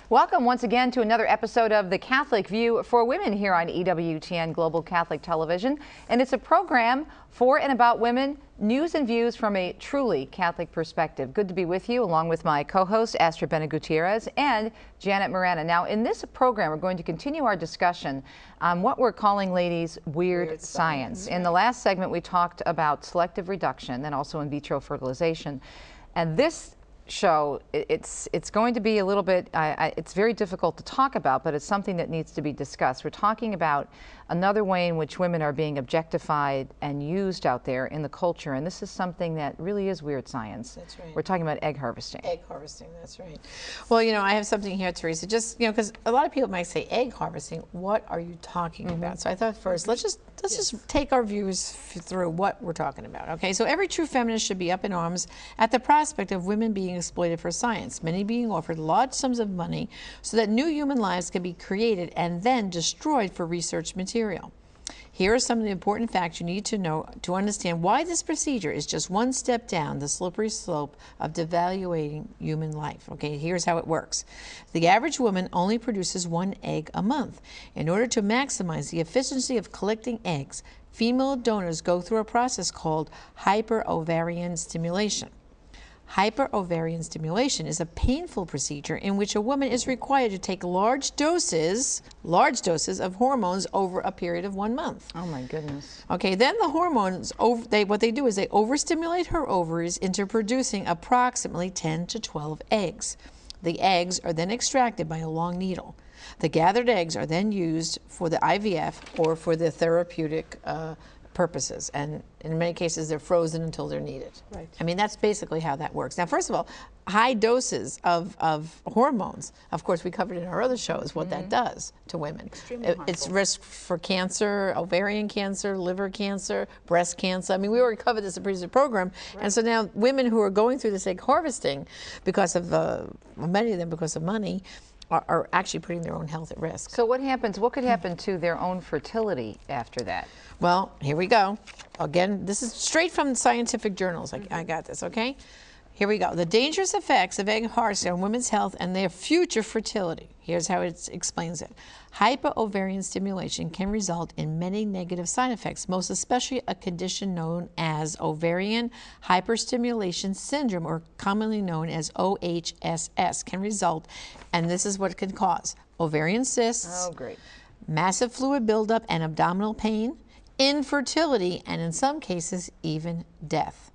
Welcome once again to another episode of The Catholic View for Women here on EWTN Global Catholic Television. And it's a program for and about women, news and views from a truly Catholic perspective. Good to be with you, along with my co-host Astrid Bennett Gutierrez and Janet Morana. Now, in this program, we're going to continue our discussion on what we're calling, ladies, weird science. In the last segment, we talked about selective reduction and also in vitro fertilization. And this show, it's going to be a little bit, it's very difficult to talk about, but it's something that needs to be discussed. We're talking about another way in which women are being objectified and used out there in the culture, and this is something that really is weird science. That's right. We're talking about egg harvesting. Egg harvesting, that's right. Well, you know, I have something here, Teresa, just, you know, because a lot of people might say egg harvesting, what are you talking about? So I thought first, let's just take our viewers through what we're talking about, okay? So every true feminist should be up in arms at the prospect of women being exploited for science, many being offered large sums of money so that new human lives can be created and then destroyed for research material. Here are some of the important facts you need to know to understand why this procedure is just one step down the slippery slope of devaluating human life. Okay, here's how it works. The average woman only produces 1 egg a month. In order to maximize the efficiency of collecting eggs, female donors go through a process called hyperovarian stimulation. Hyperovarian stimulation is a painful procedure in which a woman is required to take large doses of hormones over a period of 1 month. Oh my goodness. Okay, then the hormones, what they do is they overstimulate her ovaries into producing approximately 10 to 12 eggs. The eggs are then extracted by a long needle. The gathered eggs are then used for the IVF or for the therapeutic purposes, and in many cases they're frozen until they're needed. Right. I mean, that's basically how that works. Now, first of all, high doses of hormones, of course we covered in our other shows what that does to women. It's risk for cancer, ovarian cancer, liver cancer, breast cancer. I mean, we already covered this in a previous program. Right. And so now women who are going through this egg harvesting because of many of them because of money, are actually putting their own health at risk. So what happens, what could happen to their own fertility after that? Well, here we go. Again, this is straight from scientific journals. I got this, okay? Here we go. The dangerous effects of egg harvesting on women's health and their future fertility. Here's how it explains it. Hyperovarian stimulation can result in many negative side effects, most especially a condition known as ovarian hyperstimulation syndrome, or commonly known as OHSS, can result, and this is what it can cause: ovarian cysts, massive fluid buildup and abdominal pain, infertility, and in some cases, even death.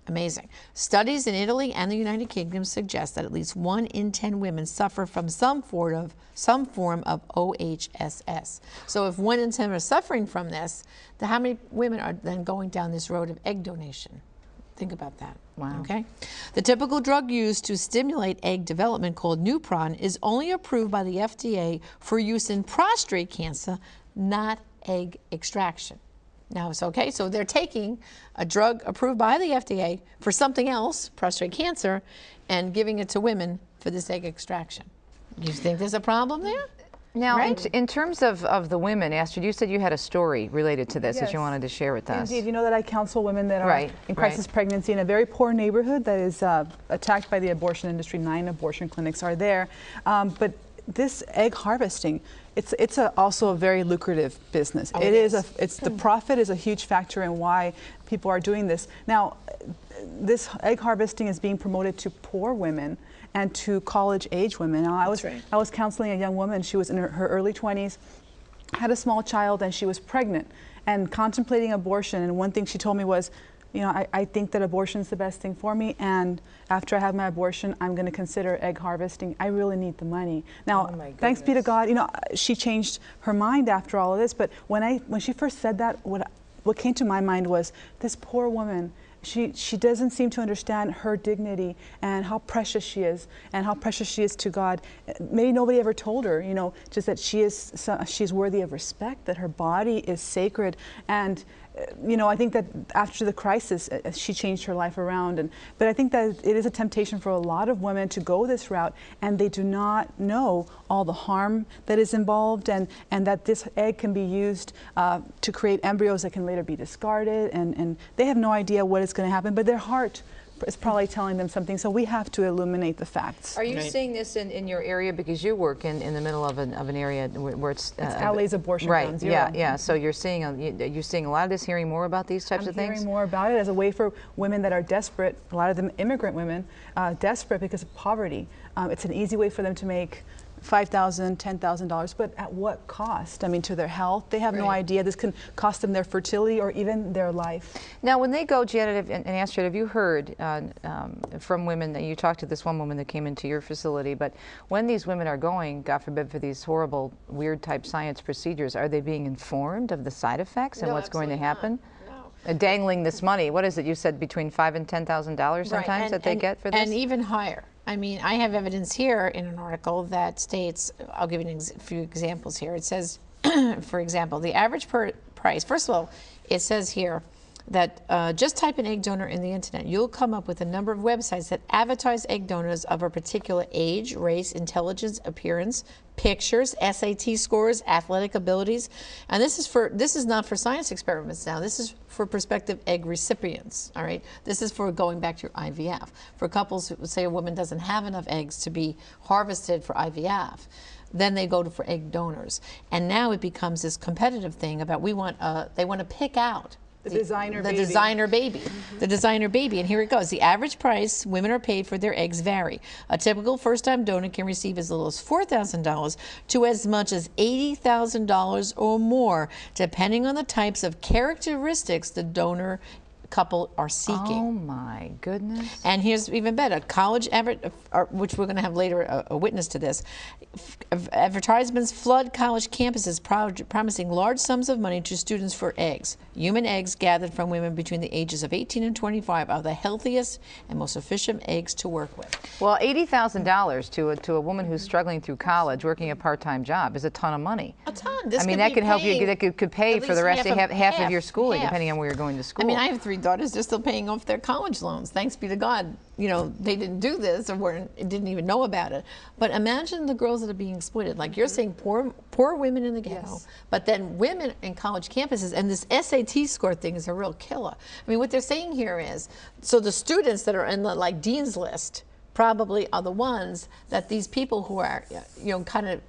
Amazing. Studies in Italy and the United Kingdom suggest that at least 1 in 10 women suffer from some form of OHSS. So if 1 in 10 are suffering from this, then how many women are then going down this road of egg donation? Think about that. Wow. Okay. The typical drug used to stimulate egg development, called Nupron, is only approved by the FDA for use in prostate cancer, not egg extraction. Now it's okay, so they're taking a drug approved by the FDA for something else, prostate cancer, and giving it to women for this egg extraction. You think there's a problem there? Now, right? in terms of the women, Astrid, you said you had a story related to this that you wanted to share with us. Indeed, you know that I counsel women that are in crisis pregnancy in a very poor neighborhood that is attacked by the abortion industry. 9 abortion clinics are there, but this egg harvesting, it's also a very lucrative business. Oh, The profit is a huge factor in why people are doing this. Now, this egg harvesting is being promoted to poor women and to college-age women. Now, I was counseling a young woman. She was in her early 20s, had a small child, and she was pregnant and contemplating abortion. And one thing she told me was, you know, I think that abortion is the best thing for me, and after I have my abortion, I'm going to consider egg harvesting. I really need the money. Now, thanks be to God, you know, she changed her mind after all of this. But when she first said that, what came to my mind was this poor woman. She doesn't seem to understand her dignity and how precious she is to God. Maybe nobody ever told her, you know, just that she's worthy of respect, that her body is sacred. And you know, I think that after the crisis, she changed her life around. But I think that it is a temptation for a lot of women to go this route, and they do not know all the harm that is involved, and that this egg can be used to create embryos that can later be discarded, and they have no idea what is going to happen, but their heart is probably telling them something. So we have to illuminate the facts. Are you seeing this in your area, because you work in the middle of an area where it's LA's abortion right? ground zero. Yeah. So you're seeing a lot of this, hearing more about these types of things. Hearing more about it as a way for women that are desperate. A lot of them immigrant women, desperate because of poverty. It's an easy way for them to make $5,000, $10,000, but at what cost? I mean, to their health. They have no idea. This can cost them their fertility or even their life. Now, when they go, Janet and Astrid, have you heard from women, that you talked to this one woman that came into your facility, but when these women are going, God forbid, for these horrible, weird type science procedures, are they being informed of the side effects and what's going to happen? Dangling this money, what is it? You said between $5,000 and $10,000 sometimes that they get for this? And even higher. I mean, I have evidence here in an article that states, I'll give you a few examples here. It says, for example, the average price, first of all, it says here that just type in egg donor in the internet. You'll come up with a number of websites that advertise egg donors of a particular age, race, intelligence, appearance, pictures, SAT scores, athletic abilities. And this is not for science experiments now. This is for prospective egg recipients, all right? This is for going back to your IVF. For couples who say a woman doesn't have enough eggs to be harvested for IVF, then they go for egg donors. And now it becomes this competitive thing about they want to pick out the designer baby. The designer baby. And here it goes. The average price women are paid for their eggs vary. A typical first-time donor can receive as little as $4,000 to as much as $80,000 or more, depending on the types of characteristics the donor couple are seeking. Oh my goodness. And here's even better. College, which we're going to have later a witness to this, advertisements flood college campuses promising large sums of money to students for eggs. Human eggs gathered from women between the ages of 18 and 25 are the healthiest and most efficient eggs to work with. Well, $80,000 to a woman who's struggling through college, working a part-time job, is a ton of money. A ton. I mean, that can help you. That could pay for the rest of half of your schooling, depending on where you're going to school. I mean, I have 3 daughters. They're still paying off their college loans. Thanks be to God. You know, they didn't do this or didn't even know about it. But imagine the girls that are being exploited. Like you're saying, poor women in the ghetto, but then women in college campuses. And this SAT score thing is a real killer. I mean, what they're saying here is, so the students that are in the dean's list probably are the ones that these people who are, kind of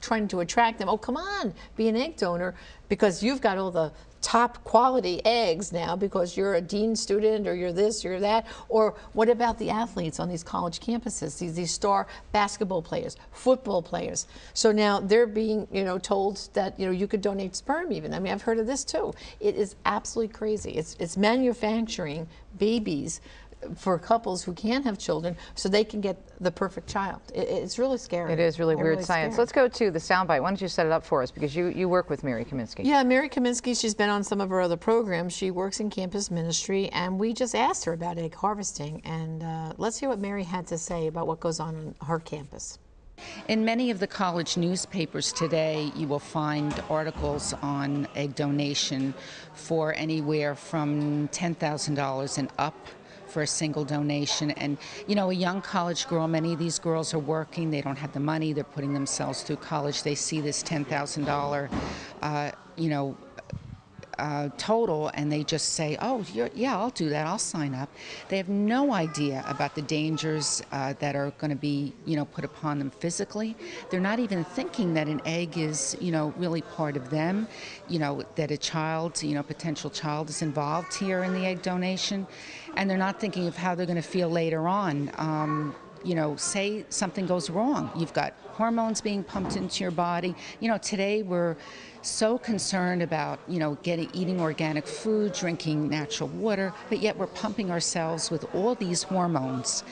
trying to attract them. Oh, come on, be an egg donor because you've got all the top quality eggs now because you're a dean student or you're this, you're that. Or what about the athletes on these college campuses, these star basketball players, football players? So now they're being, told that, you could donate sperm even. I mean, I've heard of this too. It is absolutely crazy. It's manufacturing babies for couples who can't have children so they can get the perfect child. It's really scary. It is really weird science. Scary. Let's go to the soundbite. Why don't you set it up for us, because you work with Mary Kaminsky. Yeah, Mary Kaminsky, she's been on some of our other programs. She works in campus ministry, and we just asked her about egg harvesting, and let's hear what Mary had to say about what goes on her campus. In many of the college newspapers today, you will find articles on egg donation for anywhere from $10,000 and up for a single donation. And a young college girl, many of these girls are working, they don't have the money, they're putting themselves through college, they see this $10,000 total, and they just say, oh, yeah, I'll do that, I'll sign up. They have no idea about the dangers that are going to be, put upon them physically. They're not even thinking that an egg is, really part of them, that a child, potential child is involved here in the egg donation, and they're not thinking of how they're going to feel later on. Say something goes wrong. You've got hormones being pumped into your body. Today we're so concerned about, eating organic food, drinking natural water, but yet we're pumping ourselves with all these hormones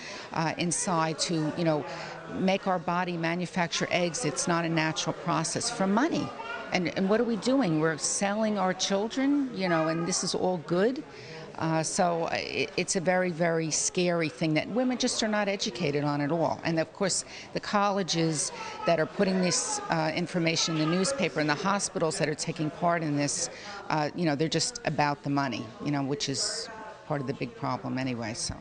inside to, make our body manufacture eggs. It's not a natural process for money. And what are we doing? We're selling our children, and this is all good. So it's a very, very scary thing that women just are not educated on at all. And of course, the colleges that are putting this information in the newspaper and the hospitals that are taking part in this, they're just about the money, which is part of the big problem anyway. So.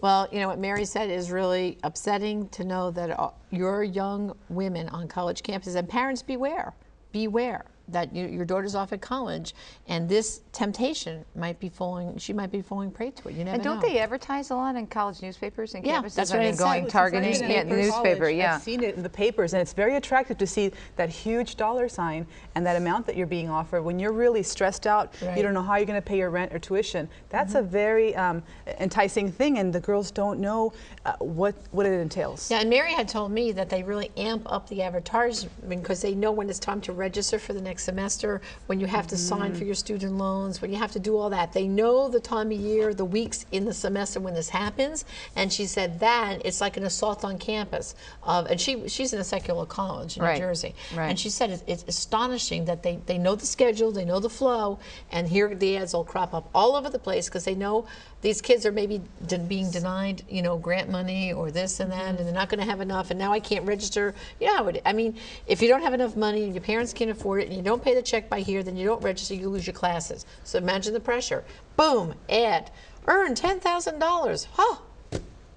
Well, what Mary said is really upsetting to know that your young women on college campuses, and parents beware. that your daughter's off at college, and this temptation might be falling. She might be falling prey to it. You never know. And don't they advertise a lot in college newspapers and campuses? That's what I mean, going targeting newspaper. Yeah, I've seen it in the papers, and it's very attractive to see that huge dollar sign and that amount that you're being offered when you're really stressed out. You don't know how you're going to pay your rent or tuition. That's a very enticing thing, and the girls don't know what it entails. Yeah, and Mary had told me that they really amp up the advertisement because they know when it's time to register for the next semester, when you have to sign for your student loans, when you have to do all that. They know the time of year, the weeks in the semester when this happens. And she said that it's like an assault on campus. And she's in a secular college in New Jersey. And she said it's astonishing that they know the schedule, they know the flow, and here the ads will crop up all over the place because they know these kids are maybe being denied, grant money or this and that, and they're not going to have enough, and now I can't register. You know how it, I mean, if you don't have enough money and your parents can't afford it and you don't pay the check by here, then you don't register, you lose your classes. So imagine the pressure. Boom, ad, earn $10,000. Huh.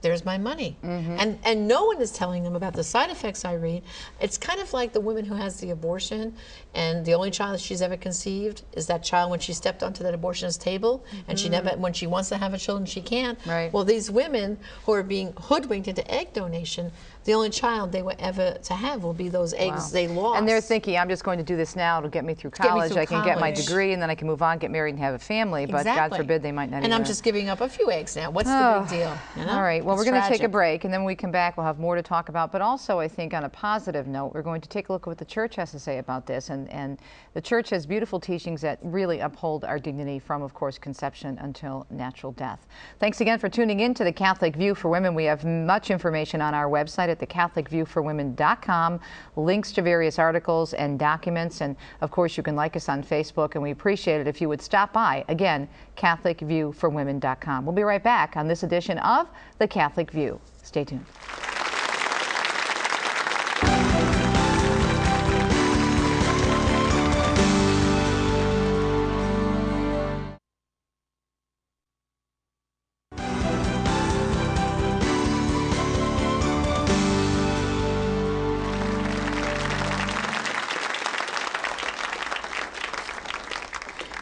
There's my money. And no one is telling them about the side effects, Irene. It's kind of like the woman who has the abortion and the only child she's ever conceived is that child when she stepped onto that abortionist table and she never, when she wants to have a child, she can't. Well, these women who are being hoodwinked into egg donation, the only child they were ever to have will be those eggs they lost. And they're thinking, I'm just going to do this now to get me through college. I can get my degree and then I can move on, get married and have a family. But God forbid they might not And I'm just giving up a few eggs now. What's the big deal? All right. Well, we're going to take a break, and then when we come back, we'll have more to talk about. But also, I think on a positive note, we're going to take a look at what the church has to say about this. And the church has beautiful teachings that really uphold our dignity from, of course, conception until natural death. Thanks again for tuning in to The Catholic View for Women. We have much information on our website at thecatholicviewforwomen.com, links to various articles and documents. And, of course, you can like us on Facebook, and we appreciate it if you would stop by. Again, catholicviewforwomen.com. We'll be right back on this edition of The Catholic View. Stay tuned.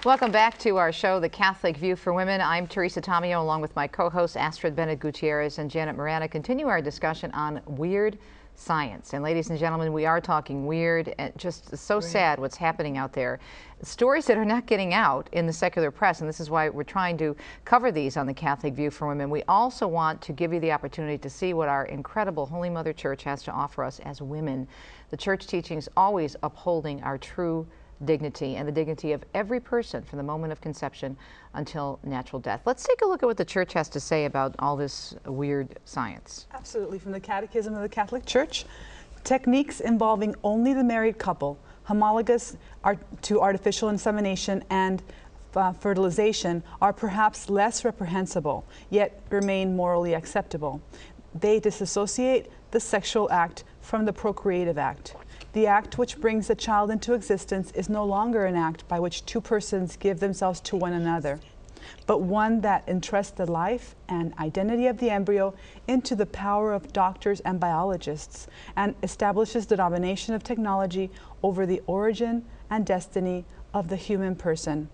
Welcome back to our show, The Catholic View for Women. I'm Teresa Tomeo, along with my co-hosts Astrid Bennett Gutierrez and Janet Morana. Continue our discussion on weird science. And ladies and gentlemen, we are talking weird and just so sad what's happening out there. Stories that are not getting out in the secular press, and this is why we're trying to cover these on The Catholic View for Women. We also want to give you the opportunity to see what our incredible Holy Mother Church has to offer us as women. The church teachings always upholding our true dignity and the dignity of every person from the moment of conception until natural death. Let's take a look at what the church has to say about all this weird science. Absolutely. From the Catechism of the Catholic Church, techniques involving only the married couple, homologous to artificial insemination and fertilization, are perhaps less reprehensible, yet remain morally acceptable. They disassociate the sexual act from the procreative act. The act which brings a child into existence is no longer an act by which two persons give themselves to one another, but one that entrusts the life and identity of the embryo into the power of doctors and biologists and establishes the domination of technology over the origin and destiny of the human person.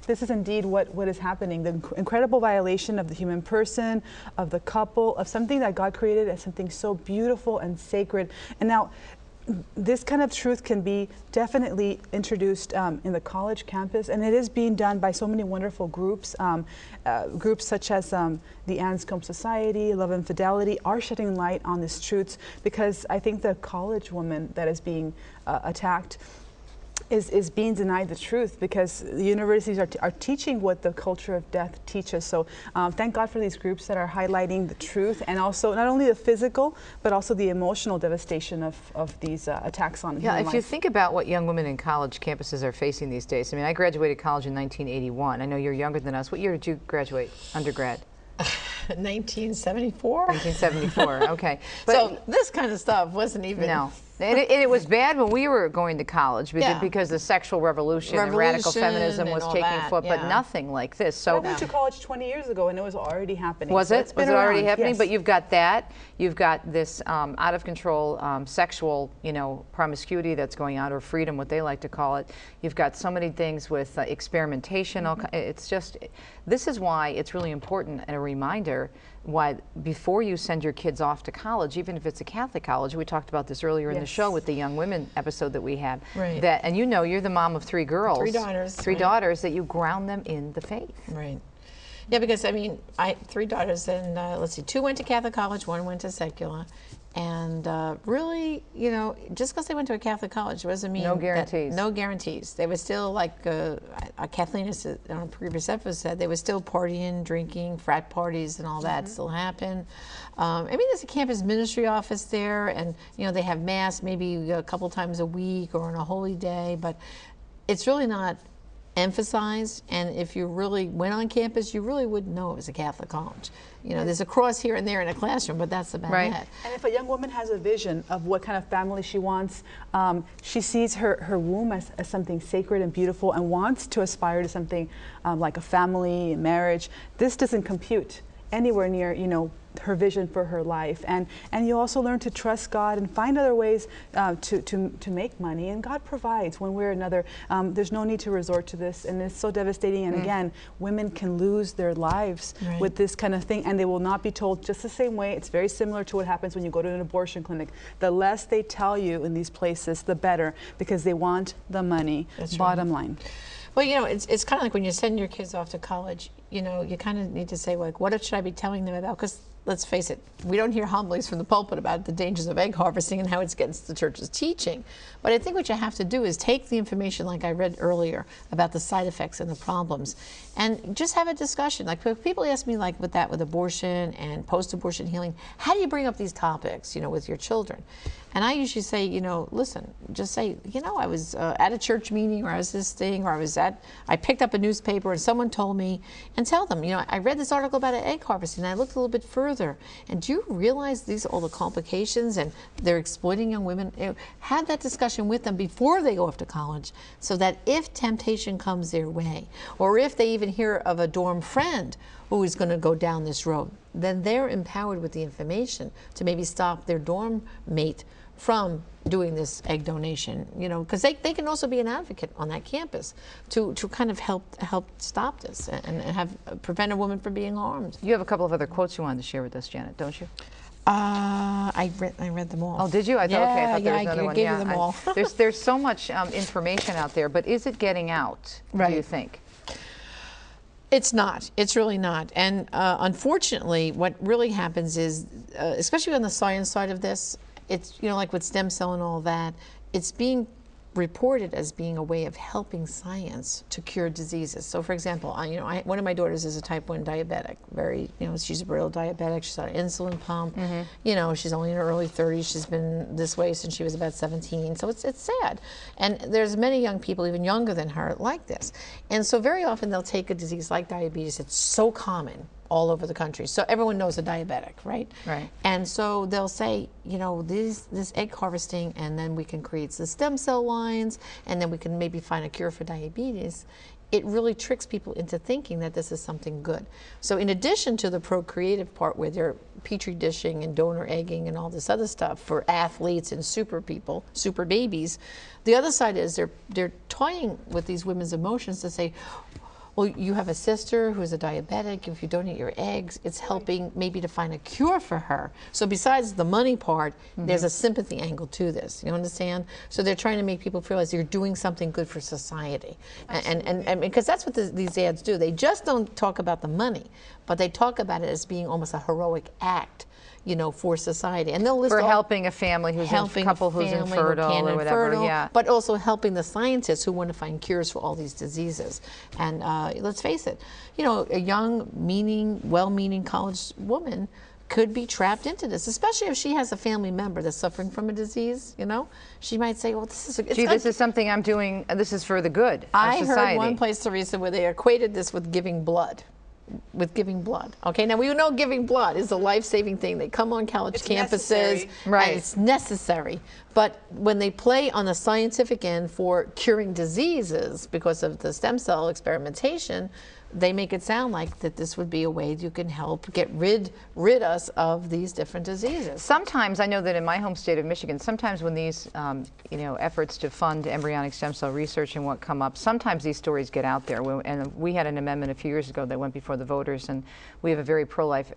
This is indeed what is happening, the incredible violation of the human person, of the couple, of something that God created as something so beautiful and sacred. And now, this kind of truth can be definitely introduced in the college campus, and it is being done by so many wonderful groups. Groups such as the Anscombe Society, Love and Fidelity are shedding light on these truths, because I think the college woman that is being attacked is being denied the truth, because the universities are teaching what the culture of death teaches. So thank God for these groups that are highlighting the truth, and also not only the physical but also the emotional devastation of these attacks on human life. If you think about what young women in college campuses are facing these days, I mean, I graduated college in 1981. I know you're younger than us. What year did you graduate undergrad? 1974. 1974, okay. But so this kind of stuff wasn't even And it was bad when we were going to college because the sexual revolution and radical feminism was taking foot, but nothing like this. So I went to college 20 years ago, and it was already happening. Was it? Was it already happening? Yes. But you've got that. You've got this out of control sexual, promiscuity that's going on, or freedom, what they like to call it. You've got so many things with experimentation. It's just, this is why it's really important, and a reminder why before you send your kids off to college, even if it's a Catholic college, we talked about this earlier in the show with the young women episode that we had. Right. That, and you're the mom of 3 girls. 3 daughters. 3 daughters, that you ground them in the faith. Right. Yeah, because I mean, I 3 daughters, and let's see, 2 went to Catholic college, 1 went to secular, and really, just because they went to a Catholic college doesn't mean no guarantees. No guarantees. They were still like Kathleen on a previous episode said, they were still partying, drinking, frat parties, and all that still happen. I mean, there's a campus ministry office there, and they have mass maybe a couple times a week or on a holy day, but it's really not emphasized. And if you really went on campus, you really wouldn't know it was a Catholic college. There's a cross here and there in a classroom, but that's about it. And if a young woman has a vision of what kind of family she wants, she sees her womb as something sacred and beautiful, and wants to aspire to something like a family, marriage, this doesn't compute anywhere near, her vision for her life. And you also learn to trust God and find other ways to make money, and God provides one way or another. There's no need to resort to this, and it's so devastating. And again, women can lose their lives with this kind of thing, and they will not be told just the same way. It's very similar to what happens when you go to an abortion clinic. The less they tell you in these places, the better, because they want the money. That's bottom line. Well, it's kind of like when you send your kids off to college, you kind of need to say, like, what should I be telling them about? Because let's face it, we don't hear homilies from the pulpit about the dangers of egg harvesting and how it's against the church's teaching. But I think what you have to do is take the information, like I read earlier, about the side effects and the problems, and just have a discussion. Like, people ask me, like, with abortion and post-abortion healing, how do you bring up these topics, with your children? And I usually say, listen, just say, I was at a church meeting, or I was this thing, or I picked up a newspaper and someone told me, and tell them, I read this article about egg harvesting, and I looked a little bit further. And do you realize all the complications, and they're exploiting young women? Have that discussion with them before they go off to college, so that if temptation comes their way, or if they even hear of a dorm friend who is going to go down this road, then they're empowered with the information to maybe stop their dorm mate from doing this egg donation, because they can also be an advocate on that campus to kind of help stop this and prevent a woman from being harmed. You have a couple of other quotes you wanted to share with us, Janet, don't you? I read them all. Oh, did you? I thought, okay, I thought there was another one. I gave you them all. There's so much information out there, but is it getting out, do you think? It's not. It's really not. And unfortunately, what really happens is, especially on the science side of this, it's, like with stem cell and all that, it's being reported as being a way of helping science to cure diseases. So, for example, one of my daughters is a type 1 diabetic. Very, she's a real diabetic. She's on an insulin pump. She's only in her early 30s. She's been this way since she was about 17. So it's sad. And there's many young people, even younger than her, like this. And so very often they'll take a disease like diabetes. It's so common all over the country. So everyone knows a diabetic, right? Right. And so they'll say, this egg harvesting, and then we can create the stem cell lines, and then we can maybe find a cure for diabetes. It really tricks people into thinking that this is something good. So in addition to the procreative part where they're petri dishing and donor egging and all this other stuff for athletes and super people, super babies, the other side is they're toying with these women's emotions to say, well, you have a sister who's a diabetic. If you donate your eggs, it's helping maybe to find a cure for her. So besides the money part, there's a sympathy angle to this. You understand? So they're trying to make people realize you're doing something good for society. And because that's what these ads do. They just don't talk about the money, but they talk about it as being almost a heroic act, for society. And they'll list for helping a family who's couple who's infertile or whatever, but also helping the scientists who want to find cures for all these diseases. And let's face it, a young, well-meaning college woman could be trapped into this, especially if she has a family member that's suffering from a disease. She might say, well, this is something I'm doing, this is for the good of society. I heard one place, Teresa, where they equated this with giving blood. with giving blood. Okay, now we know giving blood is a life-saving thing. They come on college campuses, right? And it's necessary. But when they play on the scientific end for curing diseases because of the stem cell experimentation, they make it sound like that this would be a way you can help get rid us of these different diseases. Sometimes, I know that in my home state of Michigan, sometimes when these efforts to fund embryonic stem cell research and what come up, sometimes these stories get out there. And we had an amendment a few years ago that went before the voters, and we have a very pro-life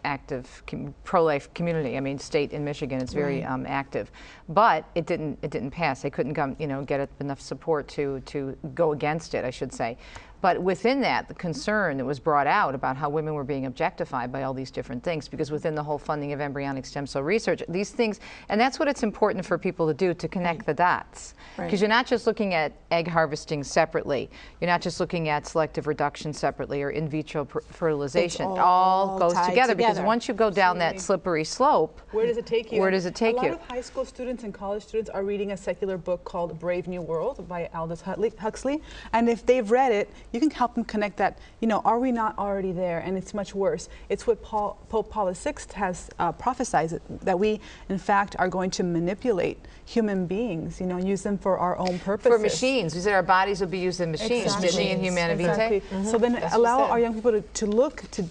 pro-life community. I mean, state in Michigan, it's very active, but it didn't pass. They couldn't come, get enough support to go against it, I should say. But within that, the concern that was brought out about how women were being objectified by all these different things, because within the whole funding of embryonic stem cell research, these things, and that's what it's important for people to do, to connect the dots. Because you're not just looking at egg harvesting separately. You're not just looking at selective reduction separately or in vitro fertilization. It all goes together, because once you go down that slippery slope, where does it take you? Where does it take you? A lot of high school students and college students are reading a secular book called Brave New World by Aldous Huxley. And if they've read it, you can help them connect that, are we not already there? And it's much worse. It's what Pope Paul VI has prophesied, that we, in fact, are going to manipulate human beings, use them for our own purposes. For machines. We said our bodies will be used in machines. Exactly. Machine humanity. Exactly. So then allow our young people to look, to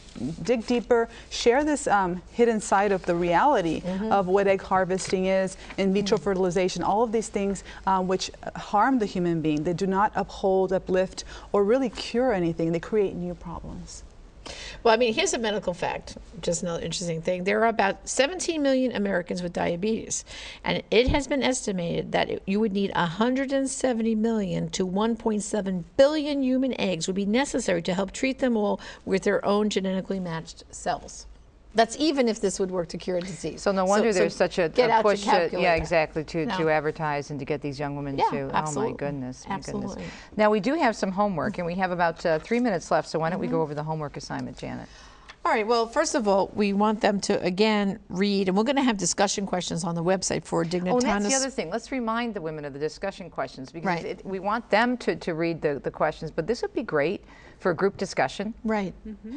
dig deeper, share this hidden side of the reality of what egg harvesting is, in vitro fertilization, all of these things which harm the human being. They do not uphold, uplift, or really cure anything. They create new problems. Well, I mean, here's a medical fact, just another interesting thing. There are about 17 million Americans with diabetes, and it has been estimated that you would need 170 million to 1.7 billion human eggs would be necessary to help treat them all with their own genetically matched cells. That's even if this would work to cure a disease. So no wonder there's such a push to advertise and to get these young women to. Absolutely. Oh my goodness. Absolutely. Goodness. Now we do have some homework, and we have about 3 minutes left. So why don't we go over the homework assignment, Janet? All right. Well, first of all, we want them to again read, and we're going to have discussion questions on the website for Dignitatis. Oh, and that's the other thing. Let's remind the women of the discussion questions, because we want them to read the questions. But this would be great for a group discussion. Right.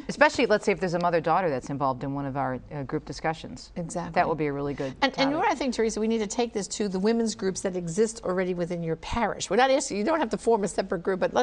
Especially, let's say, if there's a mother-daughter that's involved in one of our group discussions. Exactly. That would be a really good And what I think, Teresa, we need to take this to the women's groups that exist already within your parish. We're not asking, you don't have to form a separate group, but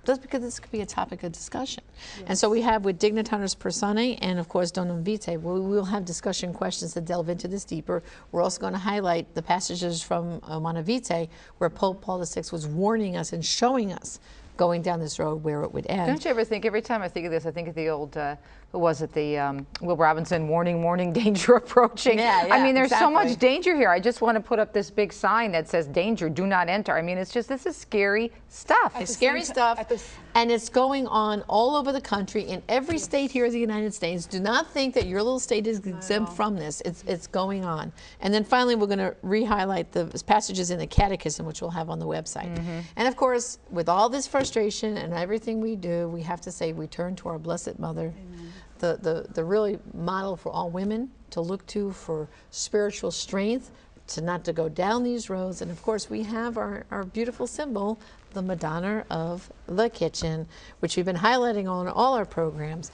just because this could be a topic of discussion. Yes. And so we have with Dignitatis Personae and, of course, Donum Vitae, we will have discussion questions to delve into this deeper. We're also going to highlight the passages from Humanae Vitae, where Pope Paul VI was warning us and showing us going down this road where it would end. Don't you ever think, every time I think of this, I think of the old, who was it, the Will Robinson, warning, warning, danger approaching. Yeah, I mean, there's so much danger here. I just want to put up this big sign that says danger, do not enter. I mean, it's just, this is scary stuff. It's scary stuff, and it's going on all over the country, in every state here in the United States. Do not think that your little state is exempt from this. It's going on. And then finally, we're going to re-highlight the passages in the Catechism, which we'll have on the website. And of course, with all this frustration and everything we do, we have to say we turn to our Blessed Mother, the really model for all women to look to for spiritual strength, to not to go down these roads. And of course, we have our beautiful symbol, the Madonna of the Kitchen, which we've been highlighting on all our programs.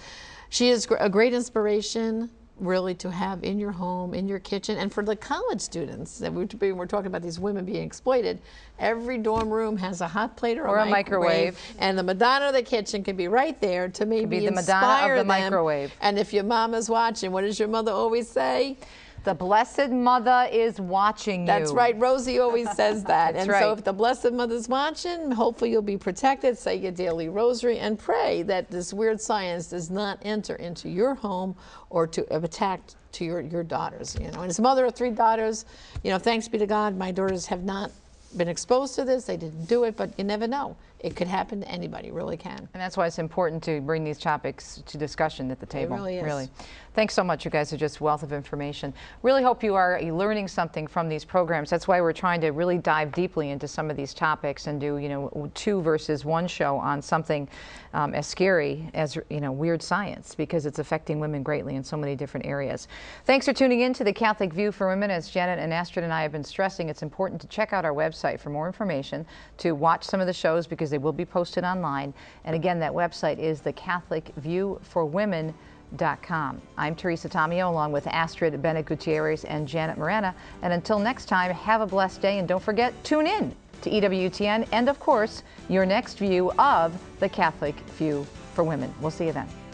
She is a great inspiration, really, to have in your home, in your kitchen. And for the college students, that we're talking about these women being exploited, every dorm room has a hot plate or a microwave. And the Madonna of the Kitchen can be right there to maybe the inspire Madonna of the them. microwave. And if your mama's watching, what does your mother always say? The Blessed Mother is watching you. That's right. Rosie always says that. That's and right. So if the Blessed Mother's watching, hopefully you'll be protected. Say your daily rosary and pray that this weird science does not enter into your home or to attack to your daughters. And as a mother of 3 daughters, thanks be to God, my daughters have not been exposed to this. They didn't do it, but you never know. It could happen to anybody, really can. And that's why it's important to bring these topics to discussion at the table. It really is. Really. Thanks so much. You guys are just wealth of information. Really hope you are learning something from these programs. That's why we're trying to really dive deeply into some of these topics and do, 2 versus 1 show on something as scary as, weird science, because it's affecting women greatly in so many different areas. Thanks for tuning in to the Catholic View for Women. As Janet and Astrid and I have been stressing, it's important to check out our website. website for more information, to watch some of the shows because they will be posted online. And again, that website is thecatholicviewforwomen.com. I'm Teresa Tomeo along with Astrid Bennett Gutierrez and Janet Morana. And until next time, have a blessed day, and don't forget, tune in to EWTN and, of course, your next view of the Catholic View for Women. We'll see you then.